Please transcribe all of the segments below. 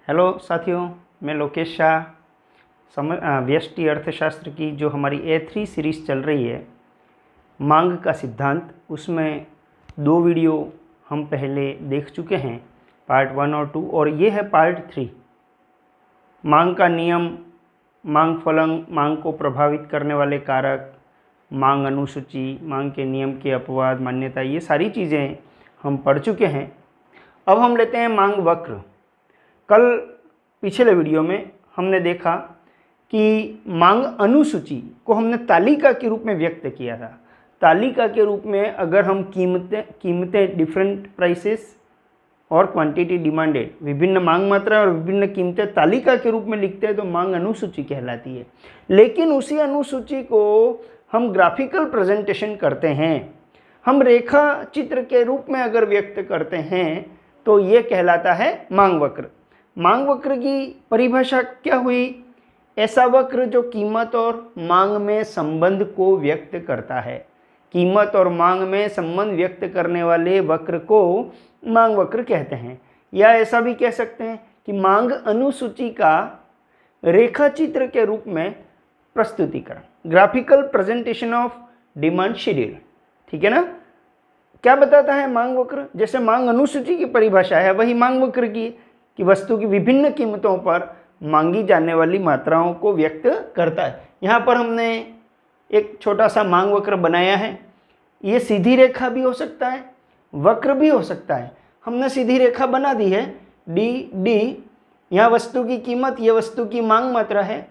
Hello साथियों, मैं लोकेश शाह। व्यष्टि अर्थशास्त्र की जो हमारी A3 सीरीज़ चल रही है, मांग का सिद्धांत, उसमें 2 वीडियो हम पहले देख चुके हैं, पार्ट 1 और 2, और ये है पार्ट 3। मांग का नियम, मांग फलन, मांग को प्रभावित करने वाले कारक, मांग अनुसूची, मांग के नियम के अपवाद, मान्यता, ये सारी चीज़ें हम पढ़ चुके हैं। अब हम लेते हैं मांग वक्र। कल पिछले वीडियो में हमने देखा कि मांग अनुसूची को हमने तालिका के रूप में व्यक्त किया था। तालिका के रूप में अगर हम कीमतें डिफरेंट प्राइसेस और क्वांटिटी डिमांडेड, विभिन्न मांग मात्रा और विभिन्न कीमतें तालिका के रूप में लिखते हैं तो मांग अनुसूची कहलाती है। लेकिन उसी अनुसूची को हम ग्राफिकल प्रेजेंटेशन करते हैं, हम रेखा चित्र के रूप में अगर व्यक्त करते हैं तो ये कहलाता है मांग वक्र। मांग वक्र की परिभाषा क्या हुई? ऐसा वक्र जो कीमत और मांग में संबंध को व्यक्त करता है। कीमत और मांग में संबंध व्यक्त करने वाले वक्र को मांग वक्र कहते हैं। या ऐसा भी कह सकते हैं कि मांग अनुसूची का रेखा चित्र के रूप में प्रस्तुतिकरण, graphical presentation of demand schedule. ठीक है ना? क्या बताता है मांग वक्र? जैसे मांग अनुसूची की परिभाषा है वही मांग वक्र की, कि वस्तु की विभिन्न कीमतों पर मांगी जाने वाली मात्राओं को व्यक्त करता है। यहाँ पर हमने एक छोटा सा मांग वक्र बनाया है। ये सीधी रेखा भी हो सकता है, वक्र भी हो सकता है। हमने सीधी रेखा बना दी है, डी। यहाँ वस्तु की कीमत, ये वस्तु की मांग मात्रा है।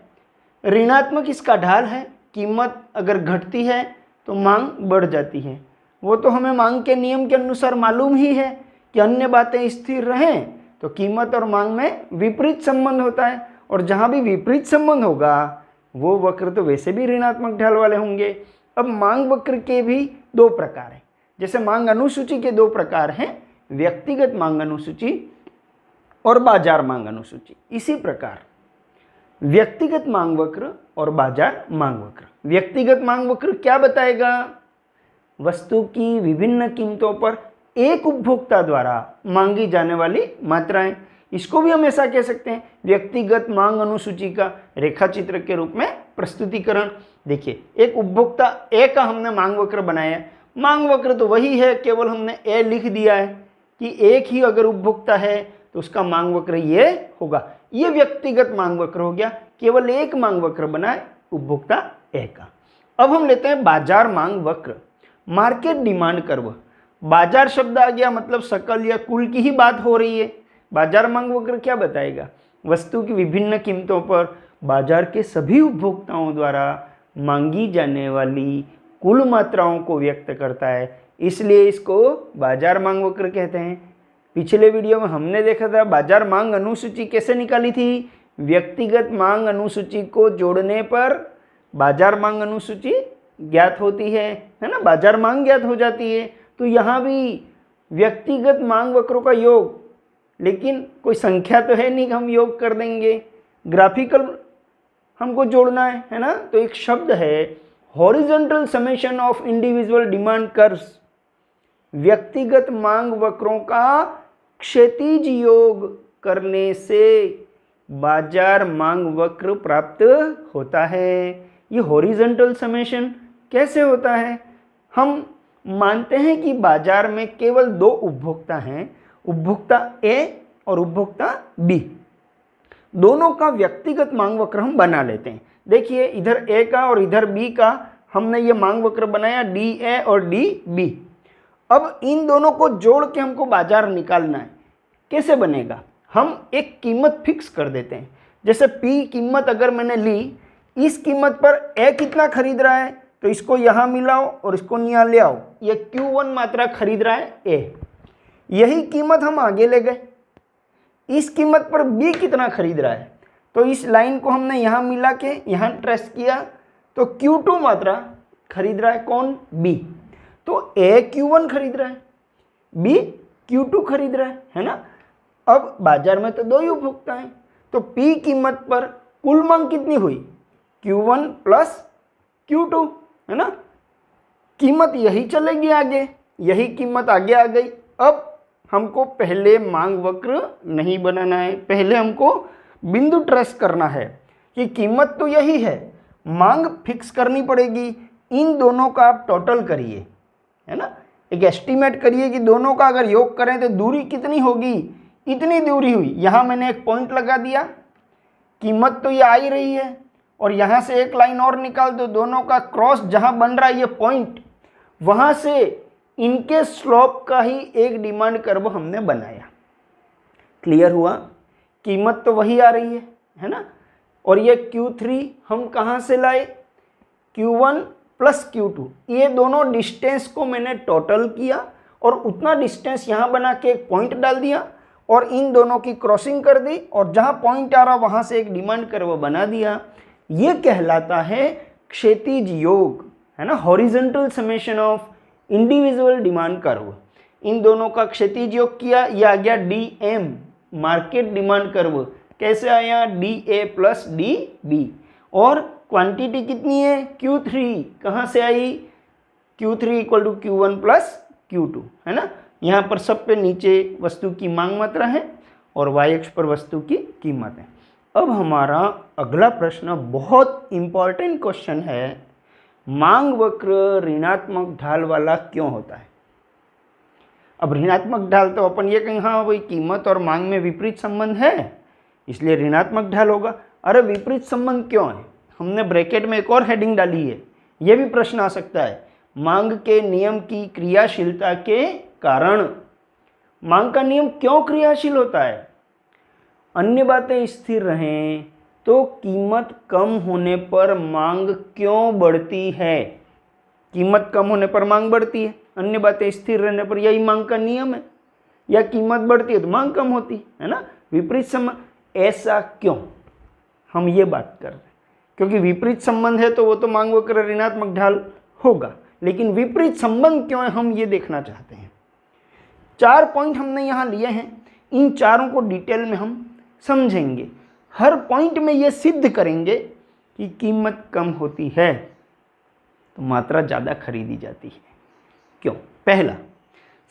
ऋणात्मक इसका ढाल है, कीमत अगर घटती है तो मांग बढ़ जाती है। वो तो हमें मांग के नियम के अनुसार मालूम ही है कि अन्य बातें स्थिर रहें तो कीमत और मांग में विपरीत संबंध होता है, और जहाँ भी विपरीत संबंध होगा वो वक्र तो वैसे भी ऋणात्मक ढाल वाले होंगे। अब मांग वक्र के भी 2 प्रकार हैं। जैसे मांग अनुसूची के 2 प्रकार हैं, व्यक्तिगत मांग अनुसूची और बाजार मांग अनुसूची। इसी प्रकार व्यक्तिगत मांग वक्र और बाजार मांग वक्र। व्यक्तिगत मांग वक्र क्या बताएगा? वस्तु की विभिन्न कीमतों पर एक उपभोक्ता द्वारा मांगी जाने वाली मात्राएं। इसको भी हम ऐसा कह सकते हैं, व्यक्तिगत मांग अनुसूची का रेखा चित्र के रूप में प्रस्तुतिकरण। देखिए, एक उपभोक्ता ए का हमने मांग वक्र बनाया। मांग वक्र तो वही है, केवल हमने ए लिख दिया है कि एक ही अगर उपभोक्ता है तो उसका मांग वक्र ये होगा। ये व्यक्तिगत मांग वक्र हो गया, केवल एक मांग वक्र बनाए उपभोक्ता ए का। अब हम लेते हैं बाजार मांग वक्र, मार्केट डिमांड कर्व। बाजार शब्द आ गया, मतलब सकल या कुल की ही बात हो रही है। बाजार मांग वक्र क्या बताएगा? वस्तु की विभिन्न कीमतों पर बाजार के सभी उपभोक्ताओं द्वारा मांगी जाने वाली कुल मात्राओं को व्यक्त करता है, इसलिए इसको बाजार मांग वक्र कहते हैं। पिछले वीडियो में हमने देखा था बाजार मांग अनुसूची कैसे निकाली थी। व्यक्तिगत मांग अनुसूची को जोड़ने पर बाजार मांग अनुसूची ज्ञात होती है ना, बाजार मांग ज्ञात हो जाती है। तो यहाँ भी व्यक्तिगत मांग वक्रों का योग, लेकिन कोई संख्या तो है नहीं कि हम योग कर देंगे, ग्राफिकल हमको जोड़ना है ना। तो एक शब्द है horizontal summation of individual demand curves. व्यक्तिगत मांग वक्रों का क्षैतिज योग करने से बाजार मांग वक्र प्राप्त होता है। ये हॉरिजॉन्टल समेशन कैसे होता है? हम मानते हैं कि बाजार में केवल 2 उपभोक्ता हैं, उपभोक्ता ए और उपभोक्ता बी। दोनों का व्यक्तिगत मांग वक्र हम बना लेते हैं। देखिए, इधर ए का और इधर बी का हमने ये मांग वक्र बनाया, डी ए और डी बी। अब इन दोनों को जोड़ के हमको बाजार निकालना है। कैसे बनेगा? हम एक कीमत फिक्स कर देते हैं। जैसे पी कीमत अगर मैंने ली, इस कीमत पर ए कितना खरीद रहा है तो इसको यहाँ मिलाओ और इसको यहाँ ले आओ। ये Q1 मात्रा खरीद रहा है ए, यही कीमत हम आगे ले गए। इस कीमत पर बी कितना खरीद रहा है तो इस लाइन को हमने यहाँ मिला के यहाँ ट्रेस किया, तो Q2 मात्रा खरीद रहा है कौन? बी। तो ए Q1 खरीद रहा है, बी Q2 खरीद रहा है ना। अब बाजार में तो 2 ही उपभोक्ता हैं, तो पी कीमत पर कुल मांग कितनी हुई? Q1 प्लस Q2, है ना। कीमत यही चलेगी आगे, यही कीमत आगे आ गई। अब हमको पहले मांग वक्र नहीं बनाना है, पहले हमको बिंदु ट्रेस करना है कि कीमत तो यही है, मांग फिक्स करनी पड़ेगी। इन दोनों का आप टोटल करिए, है ना, एक एस्टीमेट करिए कि दोनों का अगर योग करें तो दूरी कितनी होगी, इतनी दूरी हुई। यहाँ मैंने एक पॉइंट लगा दिया, कीमत तो ये आ ही रही है, और यहाँ से एक लाइन और निकाल दो, दोनों का क्रॉस जहाँ बन रहा है ये पॉइंट, वहाँ से इनके स्लोप का ही एक डिमांड कर्व हमने बनाया। क्लियर हुआ? कीमत तो वही आ रही है ना, और ये Q3 हम कहाँ से लाए, Q1 प्लस Q2, ये दोनों डिस्टेंस को मैंने टोटल किया और उतना डिस्टेंस यहाँ बना के एक पॉइंट डाल दिया और इन दोनों की क्रॉसिंग कर दी और जहाँ पॉइंट आ रहा वहाँ से एक डिमांड कर्व बना दिया। ये कहलाता है क्षैतिज योग, है ना, horizontal summation of individual demand curve. इन दोनों का क्षैतिज योग किया, यह आ गया DM, मार्केट डिमांड कर्व। कैसे आया, DA प्लस DB, और क्वांटिटी कितनी है, Q3, कहाँ से आई, Q3 equal to Q1 plus Q2, है ना। यहाँ पर सब पे नीचे वस्तु की मांग मात्रा है और y अक्ष पर वस्तु की कीमत है। अब हमारा अगला प्रश्न बहुत इंपॉर्टेंट क्वेश्चन है, मांग वक्र ऋणात्मक ढाल वाला क्यों होता है। अब ऋणात्मक ढाल तो अपन ये कहें हाँ भाई कीमत और मांग में विपरीत संबंध है इसलिए ऋणात्मक ढाल होगा। अरे विपरीत संबंध क्यों है, हमने ब्रैकेट में एक और हेडिंग डाली है, ये भी प्रश्न आ सकता है। मांग के नियम की क्रियाशीलता के कारण, मांग का नियम क्यों क्रियाशील होता है, अन्य बातें स्थिर रहें तो कीमत कम होने पर मांग क्यों बढ़ती है। कीमत कम होने पर मांग बढ़ती है, अन्य बातें स्थिर रहने पर, यही मांग का नियम है। या कीमत बढ़ती है तो मांग कम होती है ना, विपरीत संबंध। ऐसा क्यों, हम ये बात कर रहे हैं क्योंकि विपरीत संबंध है तो वो तो मांग वक्र ऋणात्मक ढाल होगा, लेकिन विपरीत संबंध क्यों है हम ये देखना चाहते हैं। 4 पॉइंट हमने यहाँ लिए हैं, इन चारों को डिटेल में हम समझेंगे। हर पॉइंट में ये सिद्ध करेंगे कि कीमत कम होती है तो मात्रा ज़्यादा खरीदी जाती है। क्यों? पहला,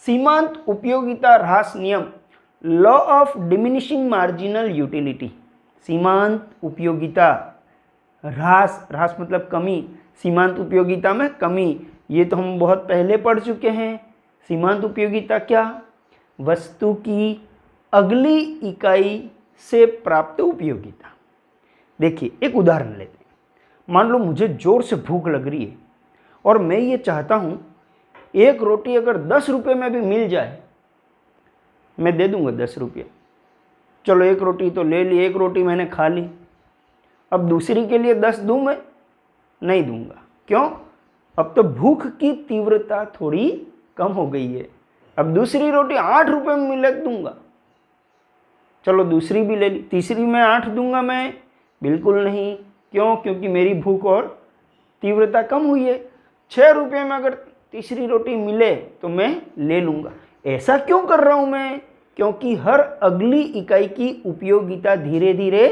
सीमांत उपयोगिता ह्रास नियम, law of diminishing marginal utility. सीमांत उपयोगिता ह्रास, ह्रास मतलब कमी, सीमांत उपयोगिता में कमी, ये तो हम बहुत पहले पढ़ चुके हैं। सीमांत उपयोगिता क्या, वस्तु की अगली इकाई से प्राप्त उपयोगिता। देखिए एक उदाहरण लेते हैं, मान लो मुझे जोर से भूख लग रही है और मैं ये चाहता हूँ एक रोटी अगर 10 रुपये में भी मिल जाए मैं दे दूंगा 10 रुपये। चलो एक रोटी तो ले ली, एक रोटी मैंने खा ली, अब दूसरी के लिए 10 दूँ मैं, नहीं दूंगा। क्यों? अब तो भूख की तीव्रता थोड़ी कम हो गई है, अब दूसरी रोटी 8 रुपये में मिले दूंगा। चलो दूसरी भी ले ली, तीसरी में 8 दूंगा मैं, बिल्कुल नहीं। क्यों? क्योंकि मेरी भूख और तीव्रता कम हुई है। 6 रुपये में अगर तीसरी रोटी मिले तो मैं ले लूँगा। ऐसा क्यों कर रहा हूँ मैं? क्योंकि हर अगली इकाई की उपयोगिता धीरे धीरे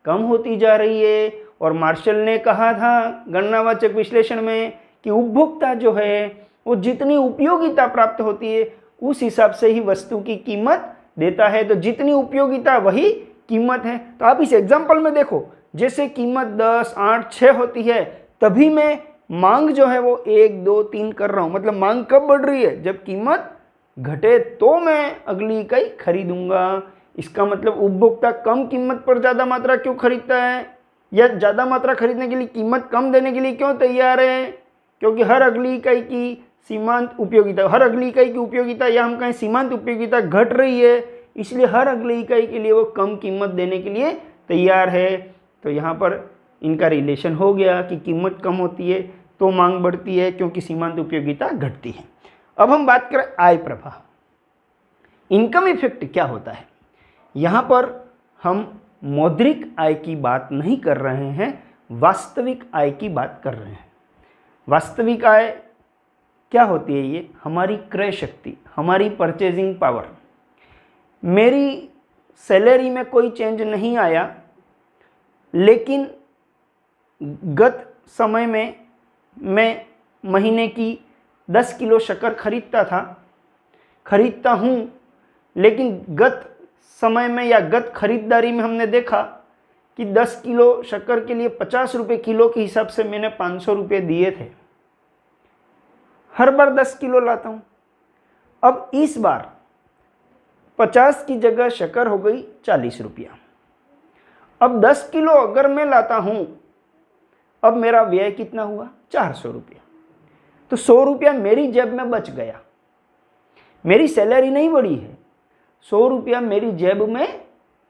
कम होती जा रही है। और मार्शल ने कहा था गणनावाचक विश्लेषण में कि उपभोक्ता जो है वो जितनी उपयोगिता प्राप्त होती है उस हिसाब से ही वस्तु की कीमत देता है। तो जितनी उपयोगिता वही कीमत है। तो आप इस एग्जाम्पल में देखो, जैसे कीमत 10, 8, 6 होती है तभी मैं मांग जो है वो 1, 2, 3 कर रहा हूँ। मतलब मांग कब बढ़ रही है? जब कीमत घटे तो मैं अगली इकाई खरीदूंगा। इसका मतलब उपभोक्ता कम कीमत पर ज़्यादा मात्रा क्यों खरीदता है, या ज़्यादा मात्रा खरीदने के लिए कीमत कम देने के लिए क्यों तैयार है? क्योंकि हर अगली इकाई की सीमांत उपयोगिता, हर अगली इकाई की उपयोगिता या हम कहें सीमांत उपयोगिता घट रही है, इसलिए हर अगली इकाई के लिए वो कम कीमत देने के लिए तैयार है। तो यहाँ पर इनका रिलेशन हो गया कि कीमत कम होती है तो मांग बढ़ती है क्योंकि सीमांत उपयोगिता घटती है। अब हम बात करें आय प्रवाह, इनकम इफेक्ट क्या होता है। यहाँ पर हम मौद्रिक आय की बात नहीं कर रहे हैं, वास्तविक आय की बात कर रहे हैं। वास्तविक आय क्या होती है? ये हमारी क्रय शक्ति, हमारी परचेजिंग पावर। मेरी सैलरी में कोई चेंज नहीं आया, लेकिन गत समय में मैं महीने की 10 किलो शक्कर खरीदता हूँ, लेकिन गत समय में या गत खरीदारी में हमने देखा कि 10 किलो शक्कर के लिए 50 रुपये किलो के हिसाब से मैंने 500 रुपये दिए थे। हर बार 10 किलो लाता हूँ। अब इस बार 50 की जगह शक्कर हो गई 40 रुपया। अब 10 किलो अगर मैं लाता हूँ, अब मेरा व्यय कितना हुआ? 400 रुपया। तो 100 रुपया मेरी जेब में बच गया। मेरी सैलरी नहीं बढ़ी है, 100 रुपया मेरी जेब में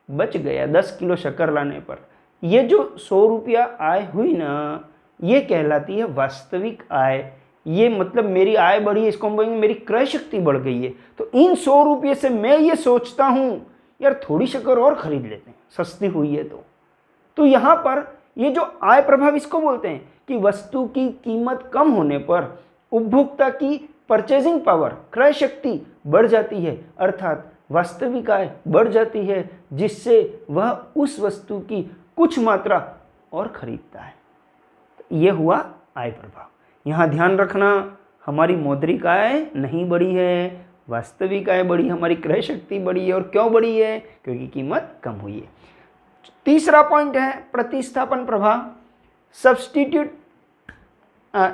बच गया 10 किलो शक्कर लाने पर। ये जो 100 रुपया आय हुई ना, ये कहलाती है वास्तविक आय। ये मतलब मेरी आय बढ़ी है, इसको हम बोलेंगे मेरी क्रय शक्ति बढ़ गई है। तो इन 100 रुपये से मैं ये सोचता हूँ यार थोड़ी शक्कर और खरीद लेते हैं, सस्ती हुई है तो यहाँ पर ये जो आय प्रभाव इसको बोलते हैं कि वस्तु की कीमत कम होने पर उपभोक्ता की परचेजिंग पावर, क्रय शक्ति बढ़ जाती है, अर्थात वास्तविक आय बढ़ जाती है, जिससे वह उस वस्तु की कुछ मात्रा और खरीदता है। ये हुआ आय प्रभाव। यहाँ ध्यान रखना, हमारी मौद्रिक आय नहीं बढ़ी है, वास्तविक आय बढ़ी, हमारी क्रय शक्ति बढ़ी है। और क्यों बढ़ी है? क्योंकि कीमत कम हुई है। तीसरा पॉइंट है प्रतिस्थापन प्रभाव,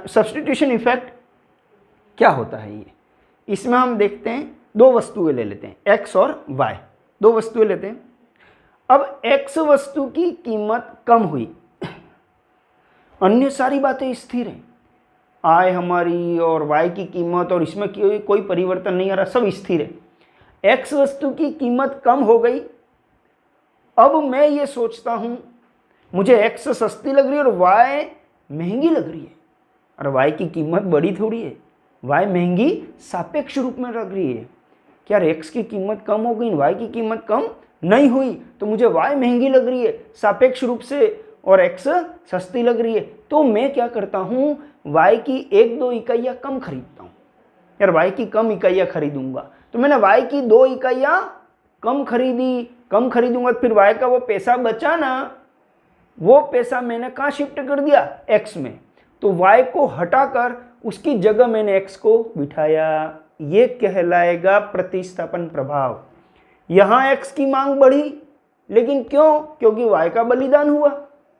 सब्स्टिट्यूशन इफेक्ट। क्या होता है ये? इसमें हम देखते हैं, दो वस्तुएं ले लेते हैं, एक्स और वाई, दो वस्तुएं लेते हैं। अब एक्स वस्तु की कीमत कम हुई, अन्य सारी बातें स्थिर हैं, आय हमारी और वाई की कीमत और इसमें कोई परिवर्तन नहीं आ रहा, सब स्थिर है। एक्स वस्तु की कीमत कम हो गई। अब मैं ये सोचता हूँ मुझे एक्स सस्ती लग रही है और वाई महंगी लग रही है। और वाई की कीमत बड़ी थोड़ी है, वाई महंगी सापेक्ष रूप में लग रही है। क्या एक्स की कीमत कम हो गई, वाई की कीमत कम नहीं हुई, तो मुझे वाई महंगी लग रही है सापेक्ष रूप से और एक्स सस्ती लग रही है। तो मैं क्या करता हूँ, वाई की 1-2 इकाइयाँ कम खरीदता हूँ। यार वाई की कम इकाइयाँ खरीदूंगा, तो मैंने वाई की 2 इकाइयाँ कम खरीदूंगा, फिर वाई का वो पैसा बचा ना, वो पैसा मैंने कहाँ शिफ्ट कर दिया? एक्स में। तो वाई को हटाकर उसकी जगह मैंने एक्स को बिठाया। ये कहलाएगा प्रतिस्थापन प्रभाव। यहाँ एक्स की मांग बढ़ी, लेकिन क्यों? क्योंकि वाई का बलिदान हुआ,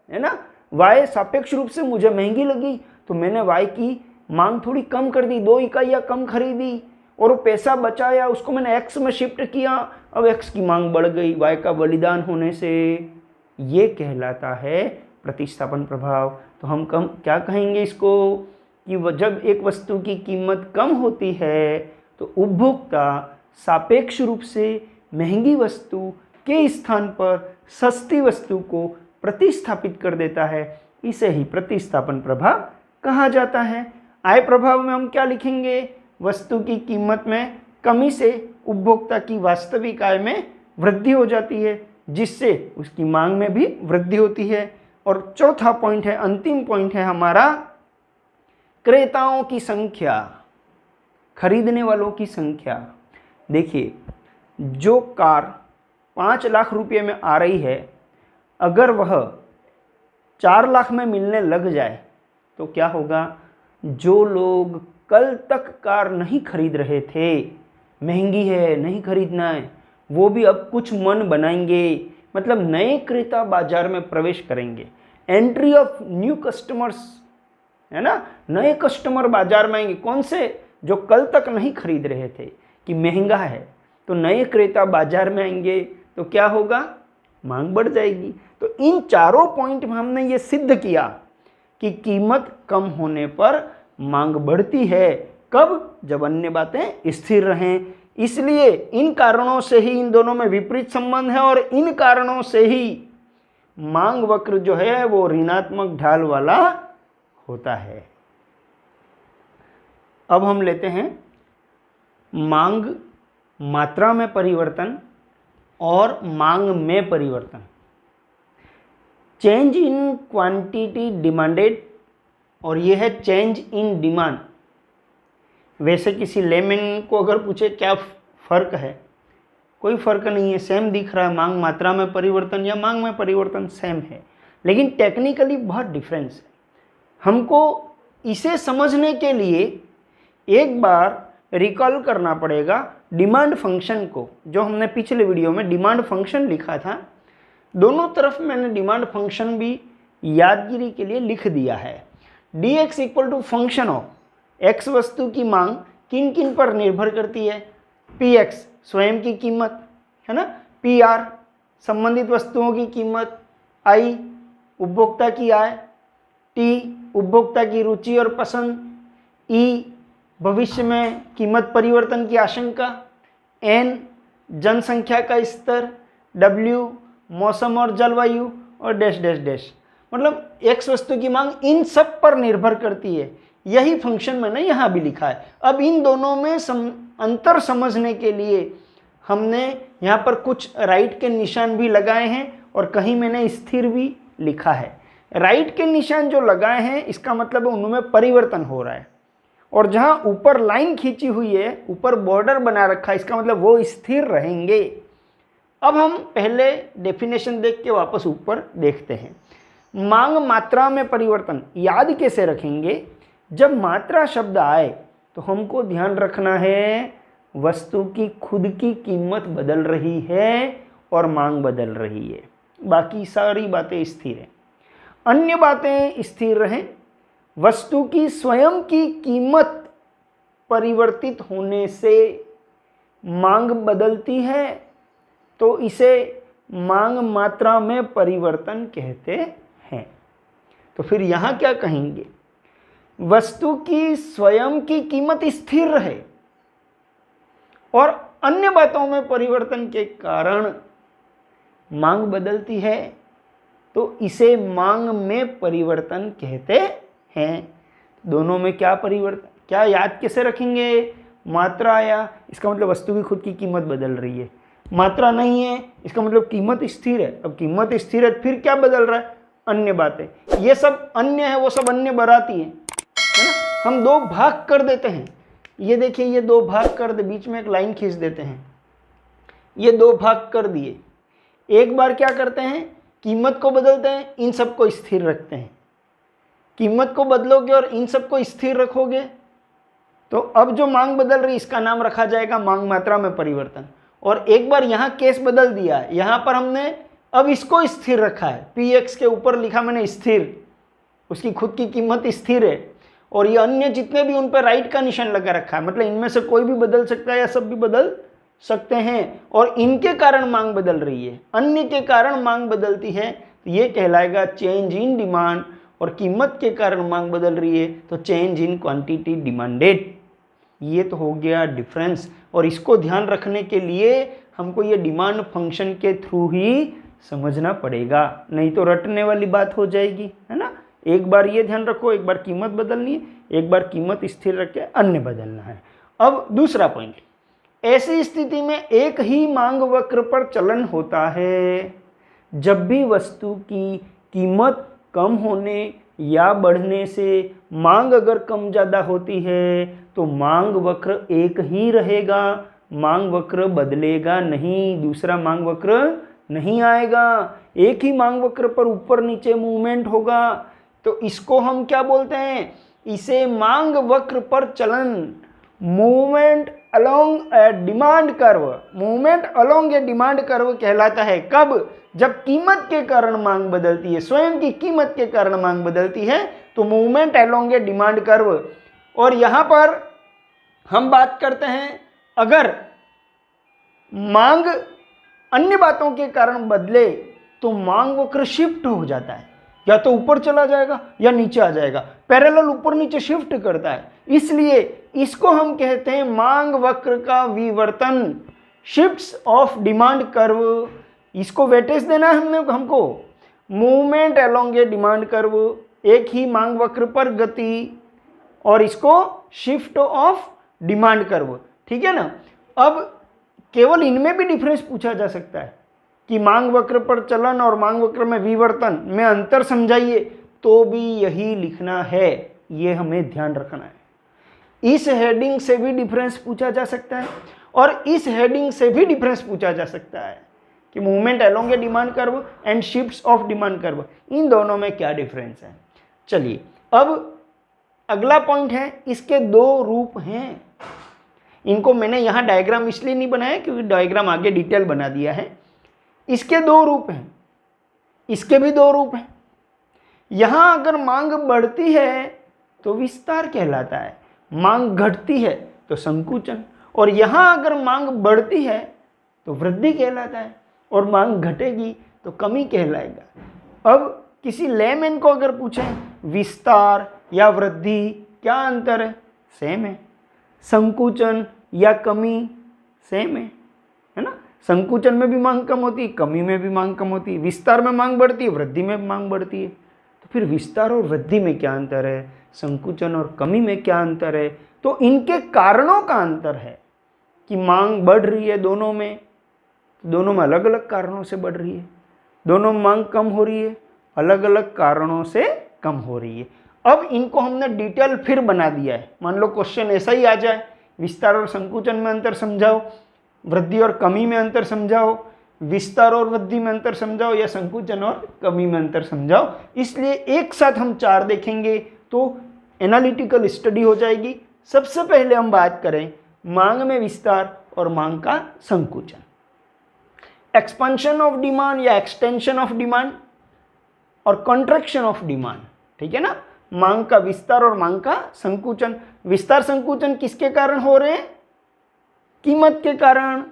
है ना। वाई सापेक्ष रूप से मुझे महंगी लगी, तो मैंने वाई की मांग थोड़ी कम कर दी, 2 इकाइयाँ कम खरीदी और वो पैसा बचाया, उसको मैंने एक्स में शिफ्ट किया। अब एक्स की मांग बढ़ गई वाई का बलिदान होने से। ये कहलाता है प्रतिस्थापन प्रभाव। तो हम क्या कहेंगे इसको कि जब एक वस्तु की कीमत कम होती है तो उपभोक्ता सापेक्ष रूप से महंगी वस्तु के स्थान पर सस्ती वस्तु को प्रतिस्थापित कर देता है। इसे ही प्रतिस्थापन प्रभाव कहा जाता है। आय प्रभाव में हम क्या लिखेंगे? वस्तु की कीमत में कमी से उपभोक्ता की वास्तविक आय में वृद्धि हो जाती है, जिससे उसकी मांग में भी वृद्धि होती है। और चौथा पॉइंट है, अंतिम पॉइंट है हमारा, क्रेताओं की संख्या, खरीदने वालों की संख्या। देखिए, जो कार 5 लाख रुपये में आ रही है, अगर वह 4 लाख में मिलने लग जाए तो क्या होगा? जो लोग कल तक कार नहीं खरीद रहे थे, महंगी है नहीं खरीदना है, वो भी अब कुछ मन बनाएंगे, मतलब नए क्रेता बाजार में प्रवेश करेंगे। एंट्री ऑफ न्यू कस्टमर्स, है ना, नए कस्टमर बाजार में आएंगे। कौन से? जो कल तक नहीं खरीद रहे थे कि महंगा है, तो नए क्रेता बाजार में आएंगे, तो क्या होगा? मांग बढ़ जाएगी। तो इन चारों पॉइंट में हमने ये सिद्ध किया कि कीमत कम होने पर मांग बढ़ती है। कब? जब अन्य बातें स्थिर रहें। इसलिए इन कारणों से ही इन दोनों में विपरीत संबंध है और इन कारणों से ही मांग वक्र जो है वो ऋणात्मक ढाल वाला होता है। अब हम लेते हैं मांग मात्रा में परिवर्तन और मांग में परिवर्तन। चेंज इन क्वांटिटी डिमांडेड और ये है चेंज इन डिमांड। वैसे किसी लेमैन को अगर पूछे क्या फ़र्क है, कोई फ़र्क नहीं है, सेम दिख रहा है। मांग मात्रा में परिवर्तन या मांग में परिवर्तन सेम है, लेकिन टेक्निकली बहुत डिफरेंस है। हमको इसे समझने के लिए एक बार रिकॉल करना पड़ेगा डिमांड फंक्शन को, जो हमने पिछले वीडियो में डिमांड फंक्शन लिखा था। दोनों तरफ मैंने डिमांड फंक्शन भी यादगिरी के लिए लिख दिया है। dx equal to function of x वस्तु की मांग किन किन पर निर्भर करती है। px स्वयं की कीमत है ना, pr संबंधित वस्तुओं की कीमत, i उपभोक्ता की आय, t उपभोक्ता की रुचि और पसंद, e भविष्य में कीमत परिवर्तन की आशंका, n जनसंख्या का स्तर, w मौसम और जलवायु, और डैश डैश डैश। मतलब x वस्तु की मांग इन सब पर निर्भर करती है। यही फंक्शन मैंने यहाँ भी लिखा है। अब इन दोनों में अंतर समझने के लिए हमने यहाँ पर कुछ राइट के निशान भी लगाए हैं और कहीं मैंने स्थिर भी लिखा है। राइट के निशान जो लगाए हैं इसका मतलब है उनमें परिवर्तन हो रहा है, और जहाँ ऊपर लाइन खींची हुई है, ऊपर बॉर्डर बना रखा है, इसका मतलब वो स्थिर रहेंगे। अब हम पहले डेफिनेशन देख के वापस ऊपर देखते हैं। मांग मात्रा में परिवर्तन याद कैसे रखेंगे। जब मात्रा शब्द आए तो हमको ध्यान रखना है वस्तु की खुद की कीमत बदल रही है और मांग बदल रही है, बाकी सारी बातें स्थिर हैं। अन्य बातें स्थिर रहें। वस्तु की स्वयं की कीमत परिवर्तित होने से मांग बदलती है, तो इसे मांग मात्रा में परिवर्तन कहते हैं। तो फिर यहाँ क्या कहेंगे, वस्तु की स्वयं की कीमत स्थिर रहे और अन्य बातों में परिवर्तन के कारण मांग बदलती है, तो इसे मांग में परिवर्तन कहते हैं। दोनों में क्या परिवर्तन, क्या याद कैसे रखेंगे। मात्रा आया इसका मतलब वस्तु की खुद की कीमत बदल रही है, मात्रा नहीं है इसका मतलब कीमत स्थिर है। अब कीमत स्थिर है फिर क्या बदल रहा है, अन्य बातें। ये सब अन्य है, वो सब अन्य बराती है ना। हम दो भाग कर देते हैं, ये देखिए ये दो भाग कर दे, बीच में एक लाइन खींच देते हैं, ये दो भाग कर दिए। एक बार क्या करते हैं, कीमत को बदलते हैं, इन सबको स्थिर रखते हैं। कीमत को बदलोगे और इन सबको स्थिर रखोगे तो अब जो मांग बदल रही इसका नाम रखा जाएगा मांग मात्रा में परिवर्तन। और एक बार यहाँ केस बदल दिया, यहाँ पर हमने अब इसको स्थिर रखा है, px के ऊपर लिखा मैंने स्थिर, उसकी खुद की कीमत स्थिर है, और ये अन्य जितने भी उन पर राइट का निशान लगा रखा है, मतलब इनमें से कोई भी बदल सकता है या सब भी बदल सकते हैं, और इनके कारण मांग बदल रही है, अन्य के कारण मांग बदलती है, तो ये कहलाएगा चेंज इन डिमांड। और कीमत के कारण मांग बदल रही है तो चेंज इन क्वांटिटी डिमांडेड। ये तो हो गया डिफरेंस, और इसको ध्यान रखने के लिए हमको ये डिमांड फंक्शन के थ्रू ही समझना पड़ेगा, नहीं तो रटने वाली बात हो जाएगी, है ना। एक बार ये ध्यान रखो, एक बार कीमत बदलनी है, एक बार कीमत स्थिर रख के अन्य बदलना है। अब दूसरा पॉइंट, ऐसी स्थिति में एक ही मांग वक्र पर चलन होता है। जब भी वस्तु की कीमत कम होने या बढ़ने से मांग अगर कम ज़्यादा होती है तो मांग वक्र एक ही रहेगा, मांग वक्र बदलेगा नहीं, दूसरा मांग वक्र नहीं आएगा। एक ही मांग वक्र पर ऊपर नीचे मूवमेंट होगा, तो इसको हम क्या बोलते हैं, इसे मांग वक्र पर चलन, movement along a demand curve, movement along a demand curve कहलाता है। कब, जब कीमत के कारण मांग बदलती है, स्वयं की कीमत के कारण मांग बदलती है, तो movement along a demand curve. और यहाँ पर हम बात करते हैं अगर मांग अन्य बातों के कारण बदले तो मांग वक्र शिफ्ट हो जाता है, या तो ऊपर चला जाएगा या नीचे आ जाएगा, पैरेलल ऊपर नीचे शिफ्ट करता है, इसलिए इसको हम कहते हैं मांग वक्र का विवर्तन, शिफ्ट्स ऑफ डिमांड कर्व। इसको वेटेज देना है हमको, movement along a demand curve, एक ही मांग वक्र पर गति, और इसको शिफ्ट ऑफ डिमांड कर्व, ठीक है ना। अब केवल इनमें भी डिफरेंस पूछा जा सकता है कि मांग वक्र पर चलन और मांग वक्र में विवर्तन में अंतर समझाइए, तो भी यही लिखना है, ये हमें ध्यान रखना है। इस हेडिंग से भी डिफरेंस पूछा जा सकता है और इस हेडिंग से भी डिफरेंस पूछा जा सकता है कि movement along a demand curve and shifts of demand curve, इन दोनों में क्या डिफरेंस है। चलिए अब अगला पॉइंट है, इसके दो रूप हैं। इनको मैंने यहाँ डायग्राम इसलिए नहीं बनाया क्योंकि डायग्राम आगे डिटेल बना दिया है। इसके दो रूप हैं, इसके भी दो रूप हैं। यहाँ अगर मांग बढ़ती है तो विस्तार कहलाता है, मांग घटती है तो संकुचन, और यहाँ अगर मांग बढ़ती है तो वृद्धि कहलाता है, और मांग घटेगी तो कमी कहलाएगा। अब किसी लेमैन को अगर पूछें विस्तार या वृद्धि क्या अंतर है, सेम है। संकुचन या कमी सेम है ना। संकुचन में भी मांग कम होती है, कमी में भी मांग कम होती है, विस्तार में मांग बढ़ती है, वृद्धि में मांग बढ़ती है। तो फिर विस्तार और वृद्धि में क्या अंतर है, संकुचन और कमी में क्या अंतर है, तो इनके कारणों का अंतर है कि मांग बढ़ रही है दोनों में, दोनों में अलग अलग कारणों से बढ़ रही है, दोनों में मांग कम हो रही है, अलग अलग कारणों से कम हो रही है। अब इनको हमने डिटेल फिर बना दिया है। मान लो क्वेश्चन ऐसा ही आ जाए, विस्तार और संकुचन में अंतर समझाओ, वृद्धि और कमी में अंतर समझाओ, विस्तार और वृद्धि में अंतर समझाओ, या संकुचन और कमी में अंतर समझाओ। इसलिए एक साथ हम 4 देखेंगे तो एनालिटिकल स्टडी हो जाएगी। सबसे पहले हम बात करें मांग में विस्तार और मांग का संकुचन। एक्सपेंशन ऑफ डिमांड या एक्सटेंशन ऑफ डिमांड और कॉन्ट्रैक्शन ऑफ डिमांड, ठीक है ना। मांग का विस्तार और मांग का संकुचन। विस्तार संकुचन किसके कारण हो रहे हैं, कीमत के कारण,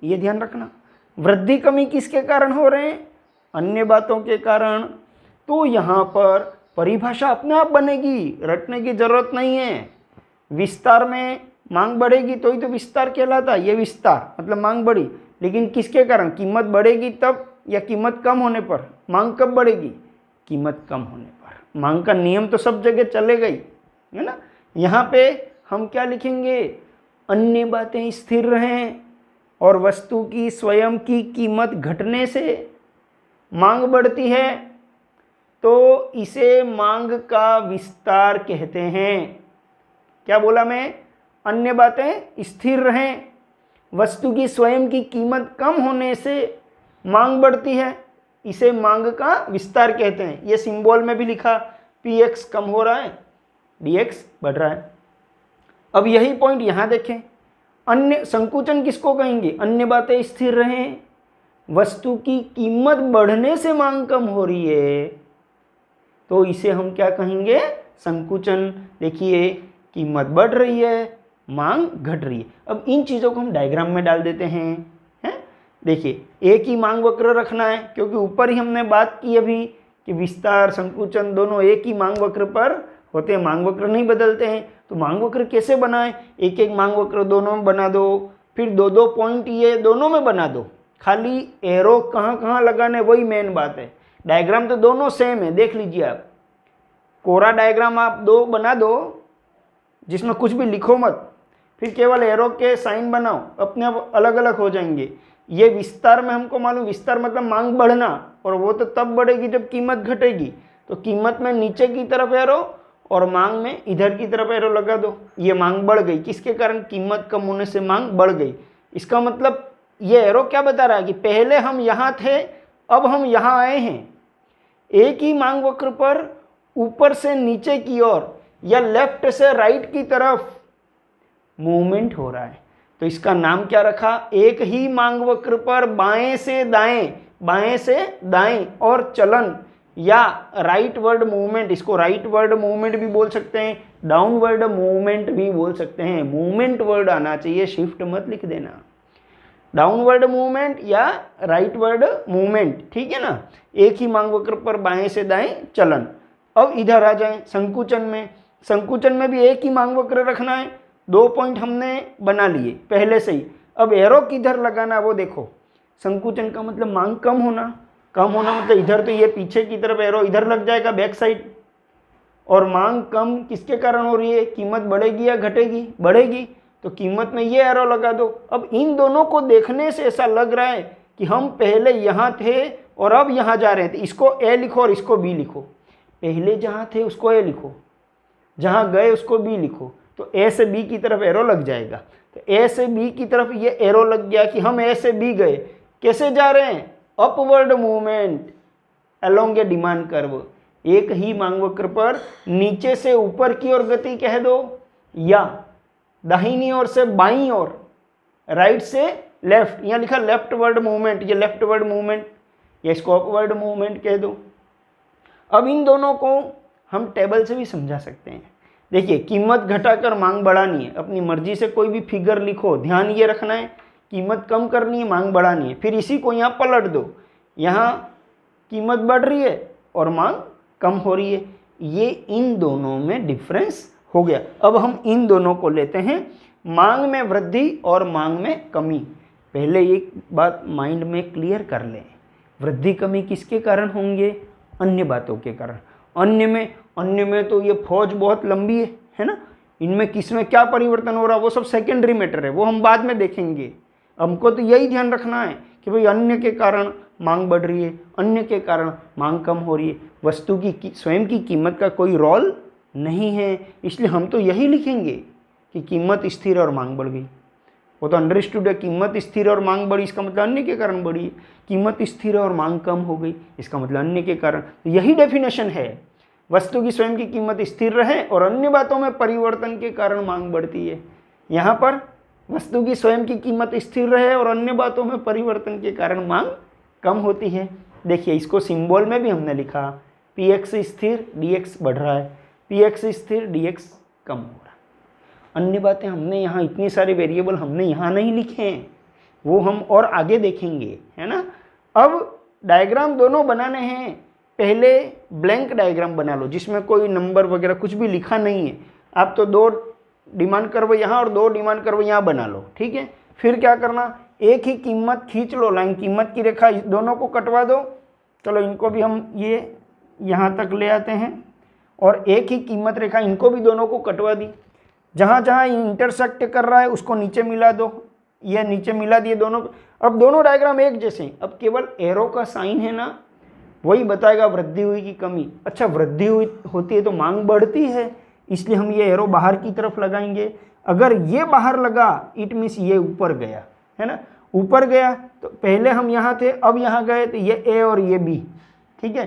ये ध्यान रखना। वृद्धि कमी किसके कारण हो रहे हैं, अन्य बातों के कारण। तो यहाँ पर परिभाषा अपने आप बनेगी, रटने की जरूरत नहीं है। विस्तार में मांग बढ़ेगी तो ही तो विस्तार कहलाता है, ये विस्तार मतलब मांग बढ़ी, लेकिन किसके कारण, कीमत बढ़ेगी तब, या कीमत कम होने पर। मांग कब बढ़ेगी, कीमत कम होने पर। मांग का नियम तो सब जगह चलेगा ही, है ना। यहाँ पे हम क्या लिखेंगे, अन्य बातें स्थिर रहें और वस्तु की स्वयं की कीमत घटने से मांग बढ़ती है तो इसे मांग का विस्तार कहते हैं। क्या बोला मैं, अन्य बातें स्थिर रहें, वस्तु की स्वयं की कीमत कम होने से मांग बढ़ती है, इसे मांग का विस्तार कहते हैं। ये सिंबल में भी लिखा, px कम हो रहा है, dx बढ़ रहा है। अब यही पॉइंट यहाँ देखें, अन्य संकुचन किसको कहेंगे, अन्य बातें स्थिर रहें, वस्तु की कीमत बढ़ने से मांग कम हो रही है तो इसे हम क्या कहेंगे, संकुचन। देखिए कीमत बढ़ रही है, मांग घट रही है। अब इन चीज़ों को हम डायग्राम में डाल देते हैं। देखिए एक ही मांग वक्र रखना है, क्योंकि ऊपर ही हमने बात की अभी कि विस्तार संकुचन दोनों एक ही मांग वक्र पर होते हैं, मांग वक्र नहीं बदलते हैं। तो मांग वक्र कैसे बनाएं, एक एक मांग वक्र दोनों में बना दो, फिर दो दो पॉइंट ये दोनों में बना दो। खाली एरो कहाँ कहाँ लगाने वही मेन बात है। डायग्राम तो दोनों सेम है, देख लीजिए आप। कोरा डायग्राम आप 2 बना दो जिसमें कुछ भी लिखो मत, फिर केवल एरो के साइन बनाओ, अपने आप अलग अलग हो जाएंगे। ये विस्तार में हमको मालूम, विस्तार मतलब मांग बढ़ना, और वो तो तब बढ़ेगी जब कीमत घटेगी। तो कीमत में नीचे की तरफ एरो और मांग में इधर की तरफ एरो लगा दो। ये मांग बढ़ गई, किसके कारण, कीमत कम होने से मांग बढ़ गई। इसका मतलब ये एरो क्या बता रहा है कि पहले हम यहाँ थे, अब हम यहाँ आए हैं। एक ही मांग वक्र पर ऊपर से नीचे की ओर या लेफ्ट से राइट की तरफ मूवमेंट हो रहा है, तो इसका नाम क्या रखा, एक ही मांग वक्र पर बाएं से दाएं, बाएं से दाएं और चलन या राइटवर्ड मूवमेंट, इसको राइटवर्ड मूवमेंट भी बोल सकते हैं, डाउनवर्ड मूवमेंट भी बोल सकते हैं। मूवमेंट वर्ड आना चाहिए, शिफ्ट मत लिख देना। डाउनवर्ड मूवमेंट या राइटवर्ड मूवमेंट, ठीक है ना। एक ही मांग वक्र पर बाएं से दाएं चलन। अब इधर आ जाएं संकुचन में। संकुचन में भी एक ही मांग वक्र रखना है, 2 पॉइंट हमने बना लिए पहले से ही। अब एरो किधर लगाना वो देखो। संकुचन का मतलब मांग कम होना, कम होना मतलब इधर तो ये पीछे की तरफ एरो इधर लग जाएगा बैक साइड। और मांग कम किसके कारण हो रही है, कीमत बढ़ेगी या घटेगी, बढ़ेगी, तो कीमत में ये एरो लगा दो। अब इन दोनों को देखने से ऐसा लग रहा है कि हम पहले यहाँ थे और अब यहाँ जा रहे थे। इसको ए लिखो और इसको बी लिखो। पहले जहाँ थे उसको ए लिखो, जहाँ गए उसको बी लिखो, तो ए से बी की तरफ एरो लग जाएगा। तो ए से बी की तरफ ये एरो लग गया कि हम ए से बी गए। कैसे जा रहे हैं, upward movement along a demand curve. एक ही मांग वक्र पर नीचे से ऊपर की ओर गति कह दो या दाहिनी ओर से बाईं ओर, राइट से लेफ्ट, यहाँ लिखा लेफ्टवर्ड मूवमेंट, ये लेफ्टवर्ड मूवमेंट, ये इसको अपवर्ड मूवमेंट कह दो। अब इन दोनों को हम टेबल से भी समझा सकते हैं। देखिए, कीमत घटाकर मांग बढ़ानी है, अपनी मर्जी से कोई भी फिगर लिखो, ध्यान ये रखना है कीमत कम करनी है, मांग बढ़ानी है। फिर इसी को यहाँ पलट दो, यहाँ कीमत बढ़ रही है और मांग कम हो रही है, ये इन दोनों में डिफरेंस हो गया। अब हम इन दोनों को लेते हैं, मांग में वृद्धि और मांग में कमी। पहले एक बात माइंड में क्लियर कर लें, वृद्धि कमी किसके कारण होंगे? अन्य बातों के कारण। अन्य में तो ये फौज बहुत लंबी है ना, इनमें किसमें क्या परिवर्तन हो रहा है वो सब सेकेंडरी मैटर है, वो हम बाद में देखेंगे। हमको तो यही ध्यान रखना है कि भाई अन्य के कारण मांग बढ़ रही है, अन्य के कारण मांग कम हो रही है। वस्तु की स्वयं की कीमत का कोई रोल नहीं है, इसलिए हम तो यही लिखेंगे कि कीमत स्थिर और मांग बढ़ गई। वो तो अंडरस्टूड है, कीमत स्थिर और मांग बढ़ी, इसका मतलब अन्य के कारण बढ़ी है। कीमत स्थिर और मांग कम हो गई, इसका मतलब अन्य के कारण। तो यही डेफिनेशन है, वस्तु की स्वयं की कीमत स्थिर रहे और अन्य बातों में परिवर्तन के कारण मांग बढ़ती है। यहाँ पर वस्तु की स्वयं की कीमत स्थिर रहे और अन्य बातों में परिवर्तन के कारण मांग कम होती है। देखिए, इसको सिंबल में भी हमने लिखा, Px स्थिर dx बढ़ रहा है, Px स्थिर dx कम हो रहा है। अन्य बातें हमने यहाँ, इतनी सारे वेरिएबल हमने यहाँ नहीं लिखे हैं, वो हम और आगे देखेंगे, है ना। अब डायग्राम दोनों बनाने हैं, पहले ब्लैंक डायग्राम बना लो जिसमें कोई नंबर वगैरह कुछ भी लिखा नहीं है। आप तो 2 डिमांड कर्व यहाँ और 2 डिमांड कर्व यहाँ बना लो, ठीक है। फिर क्या करना, एक ही कीमत खींच लो, लाइन कीमत की रेखा, दोनों को कटवा दो। चलो इनको भी हम ये यहाँ तक ले आते हैं और एक ही कीमत रेखा, इनको भी दोनों को कटवा दी। जहाँ जहाँ इंटरसेक्ट कर रहा है उसको नीचे मिला दो, ये नीचे मिला दिए दोनों। अब दोनों डायग्राम एक जैसे, अब केवल एरो का साइन है ना, वही बताएगा वृद्धि हुई कि कमी। अच्छा, वृद्धि हुई होती है तो मांग बढ़ती है, इसलिए हम ये एरो बाहर की तरफ लगाएंगे। अगर ये बाहर लगा इट मीन्स ये ऊपर गया, है ना। ऊपर गया तो पहले हम यहाँ थे, अब यहाँ गए तो ये ए और ये बी, ठीक है।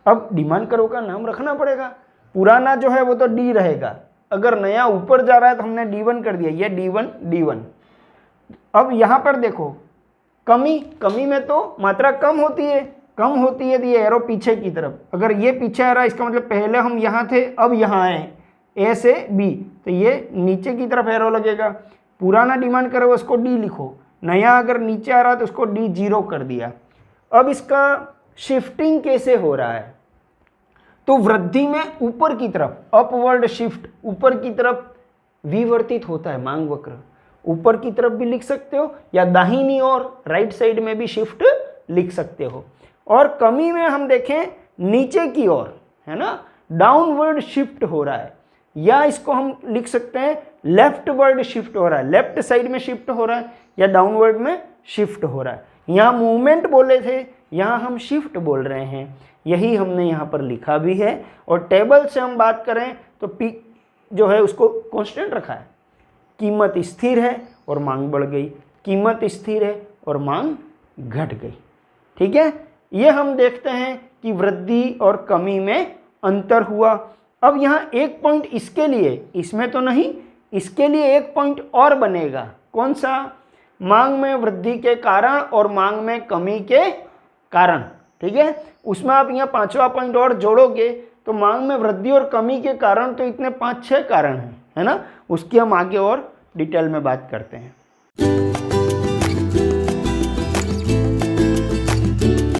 अब डिमांड कर्व का नाम रखना पड़ेगा, पुराना जो है वो तो डी रहेगा, अगर नया ऊपर जा रहा है तो हमने D1 कर दिया, ये D1 D1। अब यहाँ पर देखो, कमी में तो मात्रा कम होती है तो ये एरो पीछे की तरफ, अगर ये पीछे आ रहा है इसका मतलब पहले हम यहाँ थे अब यहाँ आए, ए से बी, तो ये नीचे की तरफ एरो लगेगा। पुराना डिमांड करो उसको डी लिखो, नया अगर नीचे आ रहा है तो उसको D0 कर दिया। अब इसका शिफ्टिंग कैसे हो रहा है, तो वृद्धि में ऊपर की तरफ अपवर्ड शिफ्ट, ऊपर की तरफ विवर्तित होता है मांग वक्र, ऊपर की तरफ भी लिख सकते हो या दाहिनी ओर राइट साइड में भी शिफ्ट लिख सकते हो। और कमी में हम देखें नीचे की ओर, है ना, डाउनवर्ड शिफ्ट हो रहा है, या इसको हम लिख सकते हैं लेफ्टवर्ड शिफ्ट हो रहा है, लेफ्ट साइड में शिफ्ट हो रहा है या डाउनवर्ड में शिफ्ट हो रहा है। यहाँ मूवमेंट बोले थे, यहाँ हम शिफ्ट बोल रहे हैं, यही हमने यहाँ पर लिखा भी है। और टेबल से हम बात करें तो पी जो है उसको कांस्टेंट रखा है, कीमत स्थिर है और मांग बढ़ गई, कीमत स्थिर है और मांग घट गई, ठीक है। ये हम देखते हैं कि वृद्धि और कमी में अंतर हुआ। अब यहाँ एक पॉइंट इसके लिए, इसमें तो नहीं, इसके लिए एक पॉइंट और बनेगा, कौन सा, मांग में वृद्धि के कारण और मांग में कमी के कारण, ठीक है। उसमें आप यहाँ 5वां पॉइंट और जोड़ोगे तो मांग में वृद्धि और कमी के कारण तो इतने 5-6 कारण हैं, है ना। उसकी हम आगे और डिटेल में बात करते हैं।